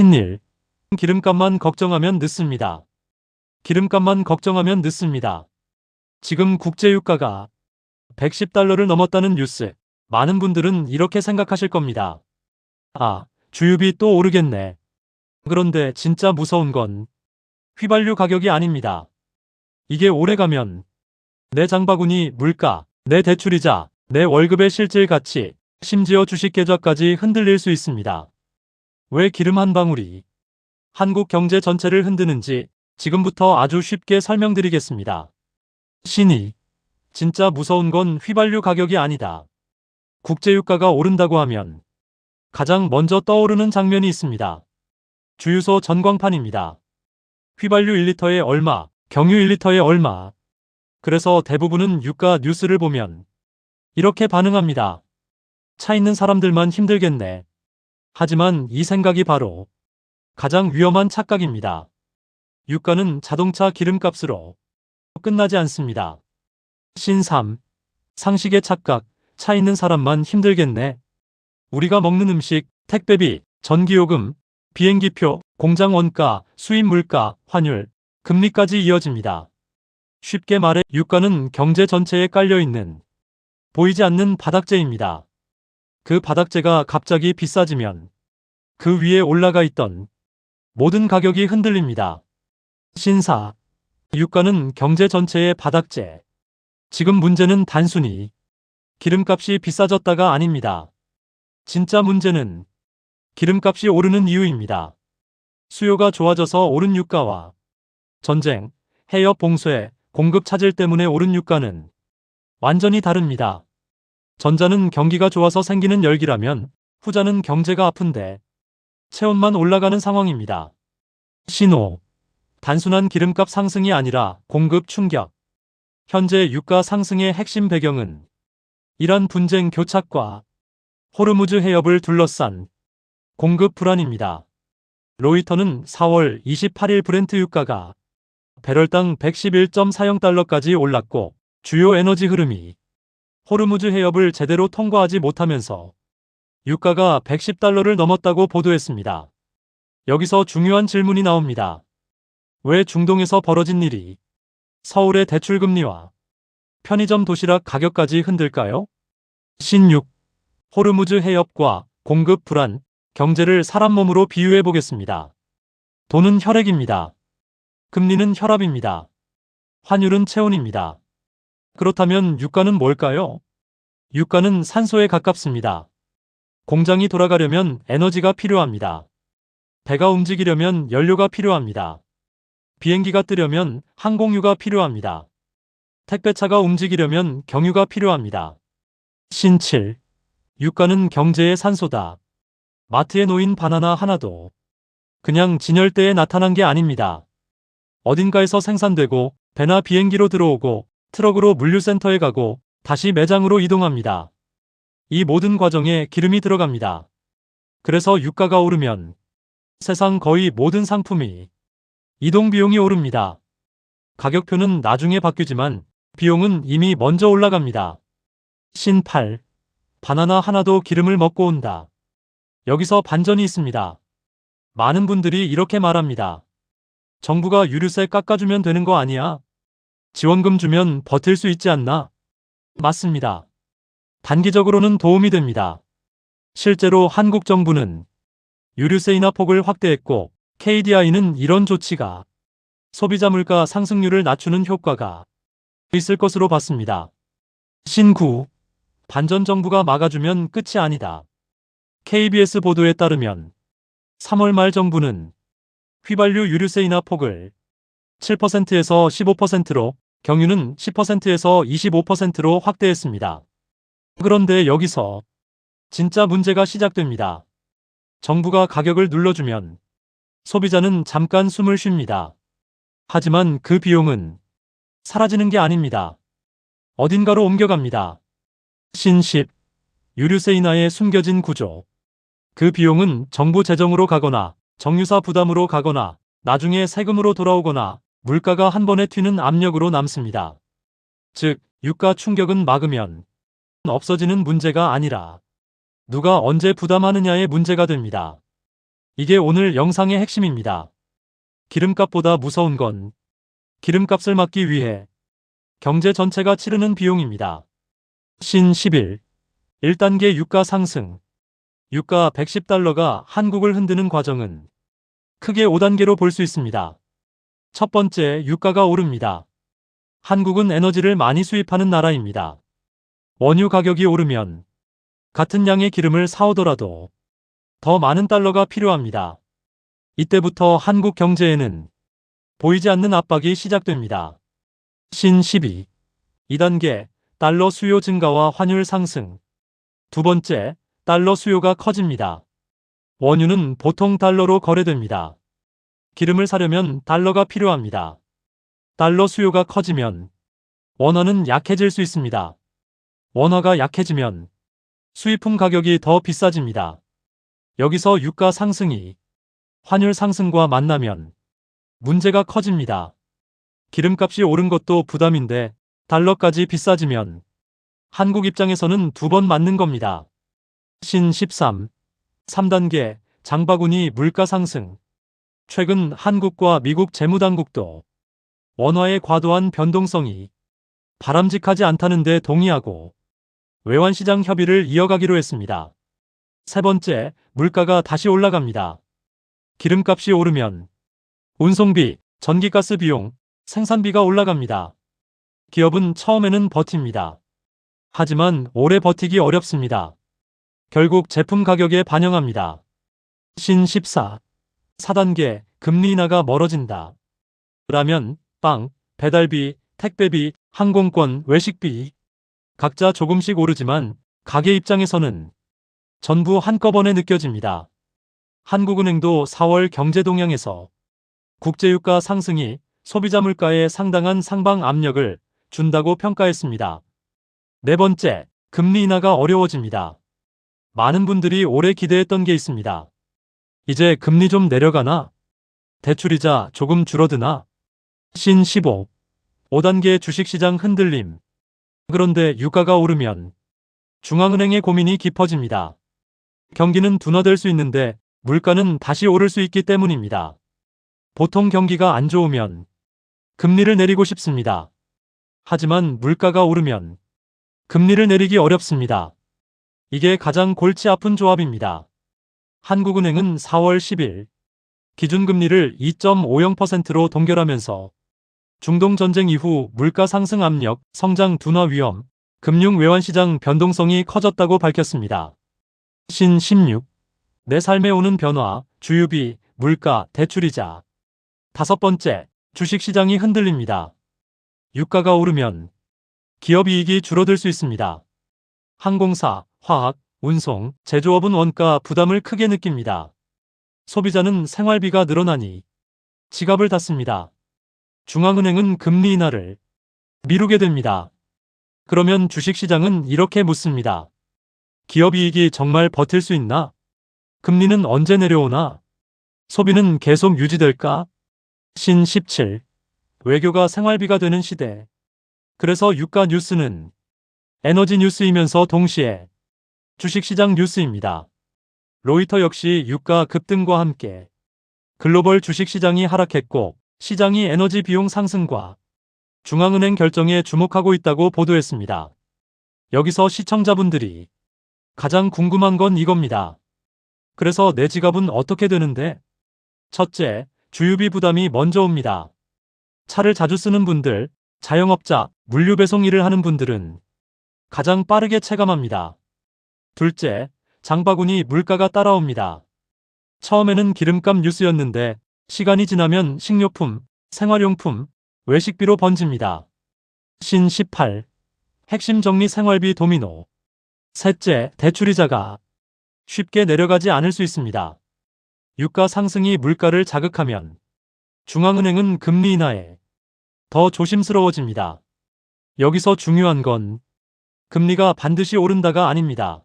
신일. 기름값만 걱정하면 늦습니다. 기름값만 걱정하면 늦습니다. 지금 국제유가가 $110를 넘었다는 뉴스. 많은 분들은 이렇게 생각하실 겁니다. 아, 주유비 또 오르겠네. 그런데 진짜 무서운 건 휘발유 가격이 아닙니다. 이게 오래가면 내 장바구니 물가, 내 대출이자, 내 월급의 실질 가치, 심지어 주식 계좌까지 흔들릴 수 있습니다. 왜 기름 한 방울이 한국 경제 전체를 흔드는지 지금부터 아주 쉽게 설명드리겠습니다. 신이 진짜 무서운 건 휘발유 가격이 아니다. 국제유가가 오른다고 하면 가장 먼저 떠오르는 장면이 있습니다. 주유소 전광판입니다. 휘발유 1리터에 얼마, 경유 1리터에 얼마. 그래서 대부분은 유가 뉴스를 보면 이렇게 반응합니다. 차 있는 사람들만 힘들겠네. 하지만 이 생각이 바로 가장 위험한 착각입니다. 유가는 자동차 기름값으로 끝나지 않습니다. 신3. 상식의 착각. 차 있는 사람만 힘들겠네. 우리가 먹는 음식, 택배비, 전기요금, 비행기표, 공장 원가, 수입 물가, 환율, 금리까지 이어집니다. 쉽게 말해 유가는 경제 전체에 깔려있는 보이지 않는 바닥재입니다. 그 바닥재가 갑자기 비싸지면 그 위에 올라가 있던 모든 가격이 흔들립니다. 신4. 유가는 경제 전체의 바닥재. 지금 문제는 단순히 기름값이 비싸졌다가 아닙니다. 진짜 문제는 기름값이 오르는 이유입니다. 수요가 좋아져서 오른 유가와 전쟁, 해협 봉쇄, 공급 차질 때문에 오른 유가는 완전히 다릅니다. 전자는 경기가 좋아서 생기는 열기라면 후자는 경제가 아픈데 체온만 올라가는 상황입니다. 신호. 단순한 기름값 상승이 아니라 공급 충격. 현재 유가 상승의 핵심 배경은 이란 분쟁 교착과 호르무즈 해협을 둘러싼 공급 불안입니다. 로이터는 4월 28일 브렌트 유가가 배럴당 111.40달러까지 올랐고 주요 에너지 흐름이 호르무즈 해협을 제대로 통과하지 못하면서 유가가 110달러를 넘었다고 보도했습니다. 여기서 중요한 질문이 나옵니다. 왜 중동에서 벌어진 일이 서울의 대출금리와 편의점 도시락 가격까지 흔들까요? 신6. 호르무즈 해협과 공급 불안, 경제를 사람 몸으로 비유해 보겠습니다. 돈은 혈액입니다. 금리는 혈압입니다. 환율은 체온입니다. 그렇다면 유가는 뭘까요? 유가는 산소에 가깝습니다. 공장이 돌아가려면 에너지가 필요합니다. 배가 움직이려면 연료가 필요합니다. 비행기가 뜨려면 항공유가 필요합니다. 택배차가 움직이려면 경유가 필요합니다. 신7. 유가는 경제의 산소다. 마트에 놓인 바나나 하나도 그냥 진열대에 나타난 게 아닙니다. 어딘가에서 생산되고 배나 비행기로 들어오고 트럭으로 물류센터에 가고 다시 매장으로 이동합니다. 이 모든 과정에 기름이 들어갑니다. 그래서 유가가 오르면 세상 거의 모든 상품이 이동 비용이 오릅니다. 가격표는 나중에 바뀌지만 비용은 이미 먼저 올라갑니다. 신8. 바나나 하나도 기름을 먹고 온다. 여기서 반전이 있습니다. 많은 분들이 이렇게 말합니다. 정부가 유류세 깎아주면 되는 거 아니야? 지원금 주면 버틸 수 있지 않나? 맞습니다. 단기적으로는 도움이 됩니다. 실제로 한국 정부는 유류세 인하 폭을 확대했고 KDI는 이런 조치가 소비자 물가 상승률을 낮추는 효과가 있을 것으로 봤습니다. 신9. 반전 정부가 막아주면 끝이 아니다. KBS 보도에 따르면 3월 말 정부는 휘발유 유류세 인하 폭을 7%에서 15%로 경유는 10%에서 25%로 확대했습니다. 그런데 여기서 진짜 문제가 시작됩니다. 정부가 가격을 눌러주면 소비자는 잠깐 숨을 쉽니다. 하지만 그 비용은 사라지는 게 아닙니다. 어딘가로 옮겨갑니다. 신10. 유류세 인하의 숨겨진 구조. 그 비용은 정부 재정으로 가거나 정유사 부담으로 가거나 나중에 세금으로 돌아오거나 물가가 한 번에 튀는 압력으로 남습니다. 즉, 유가 충격은 막으면 없어지는 문제가 아니라 누가 언제 부담하느냐의 문제가 됩니다. 이게 오늘 영상의 핵심입니다. 기름값보다 무서운 건 기름값을 막기 위해 경제 전체가 치르는 비용입니다. 신 11. 1단계 유가 상승. 유가 110달러가 한국을 흔드는 과정은 크게 5단계로 볼 수 있습니다. 첫 번째, 유가가 오릅니다. 한국은 에너지를 많이 수입하는 나라입니다. 원유 가격이 오르면 같은 양의 기름을 사오더라도 더 많은 달러가 필요합니다. 이때부터 한국 경제에는 보이지 않는 압박이 시작됩니다. 신 12. 2단계 달러 수요 증가와 환율 상승. 두 번째, 달러 수요가 커집니다. 원유는 보통 달러로 거래됩니다. 기름을 사려면 달러가 필요합니다. 달러 수요가 커지면 원화는 약해질 수 있습니다. 원화가 약해지면 수입품 가격이 더 비싸집니다. 여기서 유가 상승이 환율 상승과 만나면 문제가 커집니다. 기름값이 오른 것도 부담인데 달러까지 비싸지면 한국 입장에서는 두 번 맞는 겁니다. 신 13. 3단계 장바구니 물가 상승. 최근 한국과 미국 재무당국도 원화의 과도한 변동성이 바람직하지 않다는 데 동의하고 외환시장 협의를 이어가기로 했습니다. 세 번째, 물가가 다시 올라갑니다. 기름값이 오르면 운송비, 전기가스 비용, 생산비가 올라갑니다. 기업은 처음에는 버팁니다. 하지만 오래 버티기 어렵습니다. 결국 제품 가격에 반영합니다. 신 14. 4단계 금리 인하가 멀어진다. 라면, 빵, 배달비, 택배비, 항공권, 외식비 각자 조금씩 오르지만 가게 입장에서는 전부 한꺼번에 느껴집니다. 한국은행도 4월 경제동향에서 국제유가 상승이 소비자 물가에 상당한 상방 압력을 준다고 평가했습니다. 네 번째, 금리 인하가 어려워집니다. 많은 분들이 오래 기대했던 게 있습니다. 이제 금리 좀 내려가나? 대출이자 조금 줄어드나? 신 15. 5단계 주식시장 흔들림. 그런데 유가가 오르면 중앙은행의 고민이 깊어집니다. 경기는 둔화될 수 있는데 물가는 다시 오를 수 있기 때문입니다. 보통 경기가 안 좋으면 금리를 내리고 싶습니다. 하지만 물가가 오르면 금리를 내리기 어렵습니다. 이게 가장 골치 아픈 조합입니다. 한국은행은 4월 10일 기준금리를 2.50%로 동결하면서 중동전쟁 이후 물가 상승 압력, 성장 둔화 위험, 금융 외환시장 변동성이 커졌다고 밝혔습니다. 신 16. 내 삶에 오는 변화, 주유비, 물가, 대출이자. 다섯 번째, 주식시장이 흔들립니다. 유가가 오르면 기업 이익이 줄어들 수 있습니다. 항공사, 화학, 운송, 제조업은 원가 부담을 크게 느낍니다. 소비자는 생활비가 늘어나니 지갑을 닫습니다. 중앙은행은 금리 인하를 미루게 됩니다. 그러면 주식시장은 이렇게 묻습니다. 기업 이익이 정말 버틸 수 있나? 금리는 언제 내려오나? 소비는 계속 유지될까? 신 17. 외교가 생활비가 되는 시대. 그래서 유가 뉴스는 에너지 뉴스이면서 동시에 주식시장 뉴스입니다. 로이터 역시 유가 급등과 함께 글로벌 주식시장이 하락했고 시장이 에너지 비용 상승과 중앙은행 결정에 주목하고 있다고 보도했습니다. 여기서 시청자분들이 가장 궁금한 건 이겁니다. 그래서 내 지갑은 어떻게 되는데? 첫째, 주유비 부담이 먼저 옵니다. 차를 자주 쓰는 분들, 자영업자, 물류 배송 일을 하는 분들은 가장 빠르게 체감합니다. 둘째, 장바구니 물가가 따라옵니다. 처음에는 기름값 뉴스였는데 시간이 지나면 식료품, 생활용품, 외식비로 번집니다. 신 18. 핵심 정리 생활비 도미노. 셋째, 대출이자가 쉽게 내려가지 않을 수 있습니다. 유가 상승이 물가를 자극하면 중앙은행은 금리 인하에 더 조심스러워집니다. 여기서 중요한 건 금리가 반드시 오른다가 아닙니다.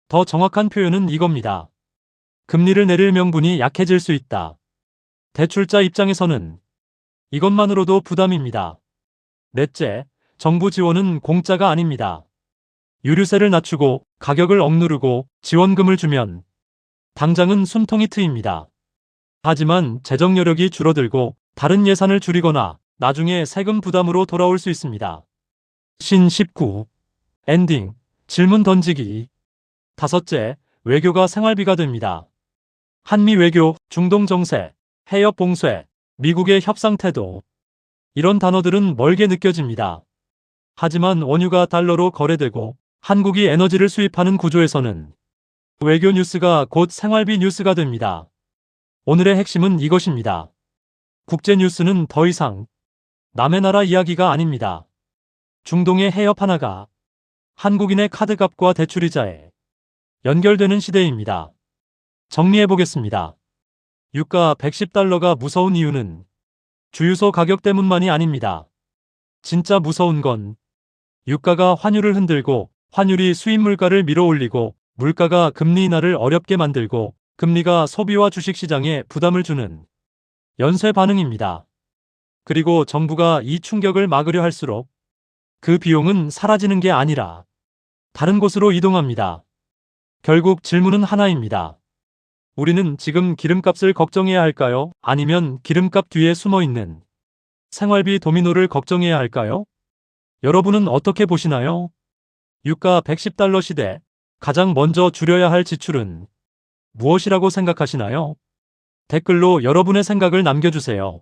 더 정확한 표현은 이겁니다. 금리를 내릴 명분이 약해질 수 있다. 대출자 입장에서는 이것만으로도 부담입니다. 넷째, 정부 지원은 공짜가 아닙니다. 유류세를 낮추고 가격을 억누르고 지원금을 주면 당장은 숨통이 트입니다. 하지만 재정 여력이 줄어들고 다른 예산을 줄이거나 나중에 세금 부담으로 돌아올 수 있습니다. 신 19. 엔딩. 질문 던지기. 다섯째, 외교가 생활비가 됩니다. 한미 외교, 중동 정세, 해협 봉쇄, 미국의 협상 태도. 이런 단어들은 멀게 느껴집니다. 하지만 원유가 달러로 거래되고 한국이 에너지를 수입하는 구조에서는 외교 뉴스가 곧 생활비 뉴스가 됩니다. 오늘의 핵심은 이것입니다. 국제 뉴스는 더 이상 남의 나라 이야기가 아닙니다. 중동의 해협 하나가 한국인의 카드값과 대출이자에 연결되는 시대입니다. 정리해보겠습니다. 유가 110달러가 무서운 이유는 주유소 가격 때문만이 아닙니다. 진짜 무서운 건 유가가 환율을 흔들고 환율이 수입 물가를 밀어올리고 물가가 금리 인하를 어렵게 만들고 금리가 소비와 주식시장에 부담을 주는 연쇄 반응입니다. 그리고 정부가 이 충격을 막으려 할수록 그 비용은 사라지는 게 아니라 다른 곳으로 이동합니다. 결국 질문은 하나입니다. 우리는 지금 기름값을 걱정해야 할까요? 아니면 기름값 뒤에 숨어있는 생활비 도미노를 걱정해야 할까요? 여러분은 어떻게 보시나요? 유가 110달러 시대, 가장 먼저 줄여야 할 지출은 무엇이라고 생각하시나요? 댓글로 여러분의 생각을 남겨주세요.